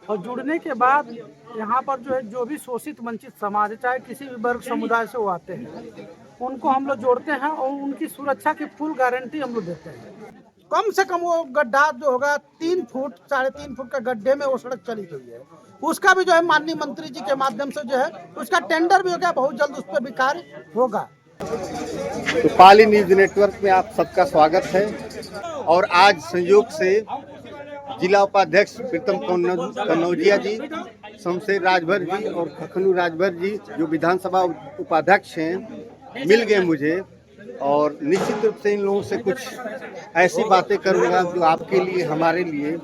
और जुड़ने के बाद यहाँ पर जो है जो भी शोषित वंचित समाज है, चाहे किसी भी वर्ग समुदाय से वो आते हैं, उनको हम लोग जोड़ते हैं और उनकी सुरक्षा की फुल गारंटी हम लोग देते हैं। कम से कम वो गड्ढा जो होगा 3 फुट 3.5 फुट का गड्ढे में वो सड़क चली गई है, उसका भी जो है माननीय मंत्री जी के माध्यम से जो है उसका टेंडर भी हो गया, बहुत जल्द उस पर भी कार्य होगा। तो पाली न्यूज नेटवर्क में आप सबका स्वागत है। और आज संयोग से जिला उपाध्यक्ष प्रीतम कन्नौजिया जी, शमशेर राजभर जी और खखनू राजभर जी जो विधानसभा उपाध्यक्ष हैं, मिल गए मुझे। और निश्चित रूप से इन लोगों से कुछ ऐसी बातें करूंगा जो आपके लिए, हमारे लिए।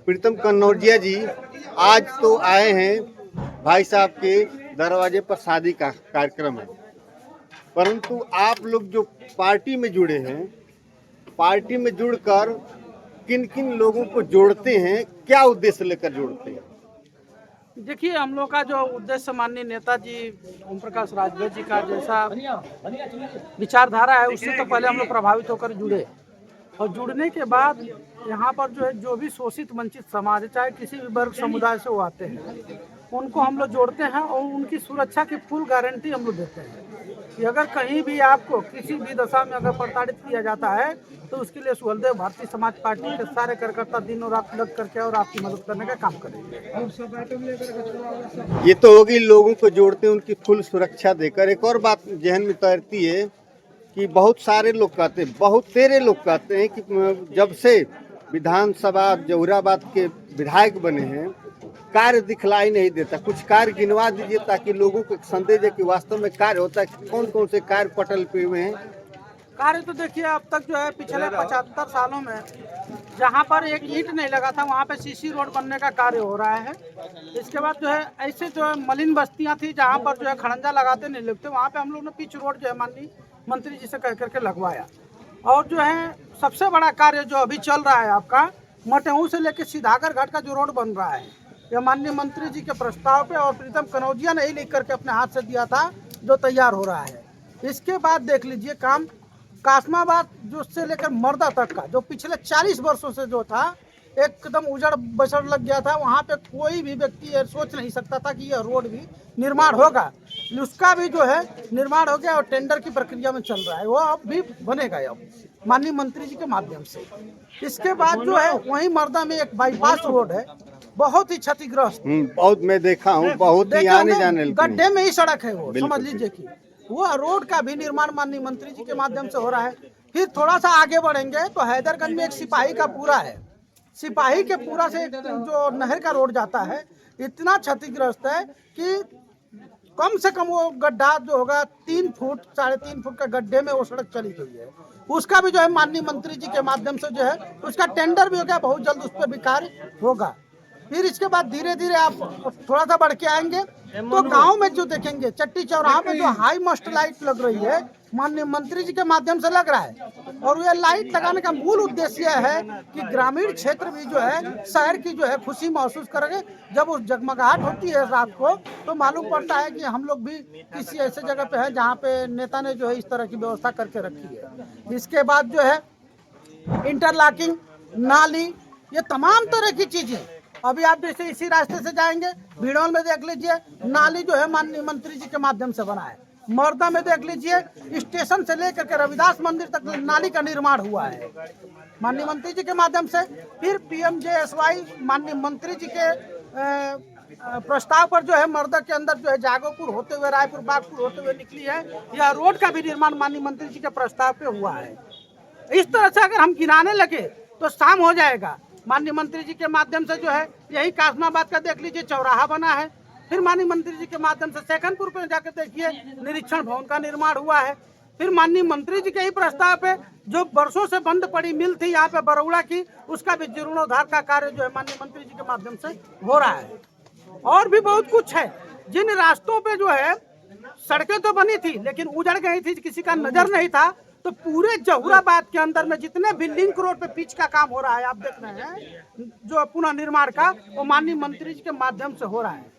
प्रीतम कन्नौजिया जी आज तो आए हैं, भाई साहब के दरवाजे पर शादी का कार्यक्रम है, परंतु आप लोग जो पार्टी में जुड़े हैं, पार्टी में जुड़कर किन किन लोगों को जोड़ते हैं, क्या उद्देश्य लेकर जोड़ते हैं? देखिए, हम लोग का जो उद्देश्य माननीय नेताजी ओम प्रकाश राजभर जी का जैसा विचारधारा है, उससे तो पहले हम लोग प्रभावित होकर जुड़े। और जुड़ने के बाद यहाँ पर जो है जो भी शोषित वंचित समाज है, चाहे किसी भी वर्ग समुदाय से वो आते हैं, उनको हम लोग जोड़ते हैं और उनकी सुरक्षा की फुल गारंटी हम लोग देते हैं कि अगर कहीं भी आपको किसी भी दशा में अगर प्रताड़ित किया जाता है तो उसके लिए सुहलदेव भारतीय समाज पार्टी के सारे कार्यकर्ता दिनों रात लग करके और आपकी मदद करने का काम करेंगे। ये तो होगी लोगों को जोड़ते हैं, उनकी फुल सुरक्षा देकर। एक और बात जहन में तैरती है कि बहुत सारे लोग कहते हैं, बहुत तेरे लोग कहते हैं कि जब से विधानसभा जहुराबाद के विधायक बने हैं, कार्य दिखलाई नहीं देता। कुछ कार्य गिनवा दीजिए ताकि लोगों को संदेह है कि वास्तव में कार्य होता है। कौन कौन से कार्य पटल पे हुए हैं? कार्य तो देखिए, अब तक जो है पिछले 75 सालों में जहाँ पर एक ईंट नहीं लगा था, वहाँ पे सीसी रोड बनने का कार्य हो रहा है। इसके बाद जो है ऐसे जो है मलिन बस्तियाँ थी जहाँ पर जो है खड़ंजा लगाते नहीं लगते, वहाँ पे हम लोग ने पिच रोड जो है माननीय मंत्री जी से कह करके लगवाया। और जो है सबसे बड़ा कार्य जो अभी चल रहा है आपका मटेहू से लेकर सीधागर घाट का जो रोड बन रहा है, यह माननीय मंत्री जी के प्रस्ताव पे और प्रीतम कन्नौजिया ने ही लिख करके अपने हाथ से दिया था, जो तैयार हो रहा है। इसके बाद देख लीजिए काम कासमाबाद जो से लेकर मर्दा तक का जो पिछले 40 वर्षों से जो था एकदम उजड़ बजड़ लग गया था, वहाँ पे कोई भी व्यक्ति सोच नहीं सकता था कि यह रोड भी निर्माण होगा। उसका भी जो है निर्माण हो गया और टेंडर की प्रक्रिया में चल रहा है, वो अब भी बनेगा अब माननीय मंत्री जी के माध्यम से। इसके बाद जो है वहीं मर्दा में एक बाईपास रोड है, बहुत ही क्षतिग्रस्त, बहुत मैं देखा हूँ, बहुत ही आने जाने गड्ढे में ही सड़क है वो, समझ लीजिए कि वो रोड का भी निर्माण माननीय मंत्री जी के माध्यम से हो रहा है। फिर थोड़ा सा आगे बढ़ेंगे तो हैदरगंज में एक सिपाही का पूरा है, सिपाही के पूरा से जो नहर का रोड जाता है इतना क्षतिग्रस्त है कि कम से कम वो गड्ढा जो होगा 3 फुट 3.5 फुट का गड्ढे में वो सड़क चली गई है। उसका भी जो है माननीय मंत्री जी के माध्यम से जो है उसका टेंडर भी हो गया, बहुत जल्द उस पर भी कार्य होगा। फिर इसके बाद धीरे धीरे आप थोड़ा सा बढ़ के आएंगे तो गांव में जो देखेंगे चट्टी चौराहा पे जो हाई मस्ट लाइट लग रही है, माननीय मंत्री जी के माध्यम से लग रहा है। और ये लाइट लगाने का मूल उद्देश्य है कि ग्रामीण क्षेत्र भी जो है शहर की जो है खुशी महसूस करेंगे। जब उस जगमगाहट होती है रात को तो मालूम पड़ता है कि हम लोग भी किसी ऐसे जगह पे हैं जहाँ पे नेता ने जो है इस तरह की व्यवस्था करके रखी है। इसके बाद जो है इंटरलॉकिंग, नाली, ये तमाम तरह की चीजें अभी आप जैसे इसी रास्ते से जाएंगे भीड़ोल में देख लीजिए नाली जो है माननीय मंत्री जी के माध्यम से बना है। मर्दा में देख लीजिए स्टेशन से लेकर के रविदास मंदिर तक नाली का निर्माण हुआ है माननीय मंत्री जी के माध्यम से। फिर PMJSY माननीय मंत्री जी के प्रस्ताव पर जो है मर्दा के अंदर जो है जागोपुर होते हुए रायपुर बागपुर होते हुए निकली है, यह रोड का भी निर्माण माननीय मंत्री जी के प्रस्ताव पे हुआ है। इस तरह से अगर हम गिनाने लगे तो शाम हो जाएगा। माननीय मंत्री जी के माध्यम से जो है यही कासमाबाद का देख लीजिए चौराहा बना है। फिर माननीय मंत्री जी के माध्यम से सेखनपुर पे जाकर देखिए निरीक्षण भवन का निर्माण हुआ है। फिर माननीय मंत्री जी के ही प्रस्ताव पे जो वर्षों से बंद पड़ी मिल थी यहाँ पे बरौड़ा की, उसका भी जीर्णोद्धार का कार्य जो है माननीय मंत्री जी के माध्यम से हो रहा है। और भी बहुत कुछ है। जिन रास्तों पे जो है सड़कें तो बनी थी लेकिन उजड़ गई थी, किसी का नजर नहीं था, तो पूरे जहुराबाद के अंदर में जितने भी लिंक रोड पे पिच का काम हो रहा है, आप देख रहे हैं जो पुनः निर्माण का, वो माननीय मंत्री जी के माध्यम से हो रहा है।